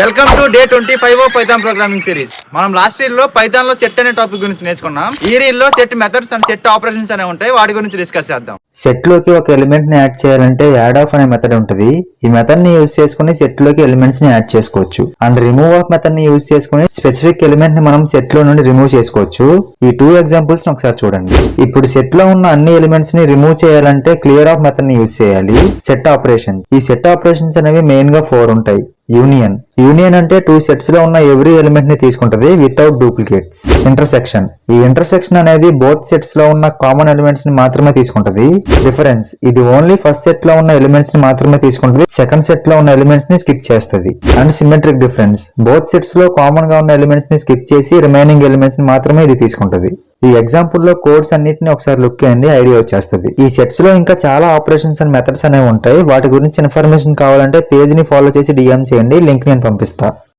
Welcome to day 25 Python programming series. మనం last reel లో Python లో సెట్ అనే టాపిక్ గురించి నేర్చుకున్నాం. ఈ రీల్ లో set methods and set operations అనే ఉంటాయి, వాటి గురించి డిస్కస్ చేద్దాం. సెట్ లోకి ఒక ఎలిమెంట్ ని యాడ్ చేయాలంటే యాడ్ ఆఫ్ అనే మెథడ్ ఉంటుంది. ఈ మెథడ్ ని యూజ్ చేసుకుని సెట్ లోకి ఎలిమెంట్స్ ని యాడ్ చేసుకోవచ్చు. అండ్ రిమూవ్ ఆఫ్ మెథడ్ ని యూజ్ చేసుకుని స్పెసిఫిక్ ఎలిమెంట్ ని మనం సెట్ లో నుండి రిమూవ్ చేసుకోవచ్చు. ఈ 2 ఎగ్జాంపుల్స్ ఒకసారి చూడండి. ఇప్పుడు సెట్ లో ఉన్న అన్ని ఎలిమెంట్స్ ని రిమూవ్ చేయాలంటే క్లియర్ ఆఫ్ మెథడ్ ని యూజ్ చేయాలి. సెట్ ఆపరేషన్స్, ఈ సెట్ ఆపరేషన్స్ అనేవి మెయిన్ గా 4 ఉంటాయి. యూనియన్ అంటే 2 సెట్స్ లో ఉన్న ఎవ్రీ ఎలిమెంట్ ని తీసుకుంటది వితౌట్ డూప్లికేట్స్. ఇంటర్సెక్షన్, ఈ ఇంటర్సెక్షన్ అనేది బోత్ సెట్స్ లో ఉన్న కామన్ ఎలిమెంట్స్ ని మాత్రమే తీసుకుంటది. డిఫరెన్స్, ఇది ఓన్లీ ఫస్ట్ సెట్ లో ఉన్న ఎలిమెంట్స్ ని మాత్రమే తీసుకుంటది, సెకండ్ సెట్ లో ఉన్న ఎలిమెంట్స్ ని స్కిప్ చేస్తుంది. And symmetric difference, both sets లో కామన్ గా ఉన్న ఎలిమెంట్స్ ని స్కిప్ చేసి రిమైనింగ్ ఎలిమెంట్స్ ని మాత్రమే ఇది తీసుకుంటది. ఈ ఎగ్జాంపుల్ లో కోడ్స్ అన్నిటిని ఒకసారి లుక్ చేయండి, ఐడియా వచ్చేస్తుంది. ఈ సెట్స్ లో ఇంకా చాలా ఆపరేషన్స్ అండ్ మెథడ్స్ అనేవి ఉంటాయి. వాటి గురించి ఇన్ఫర్మేషన్ కావాలంటే పేజ్ ని ఫాలో చేసి డిఎం చేయండి, లింక్ నేను పంపిస్తా.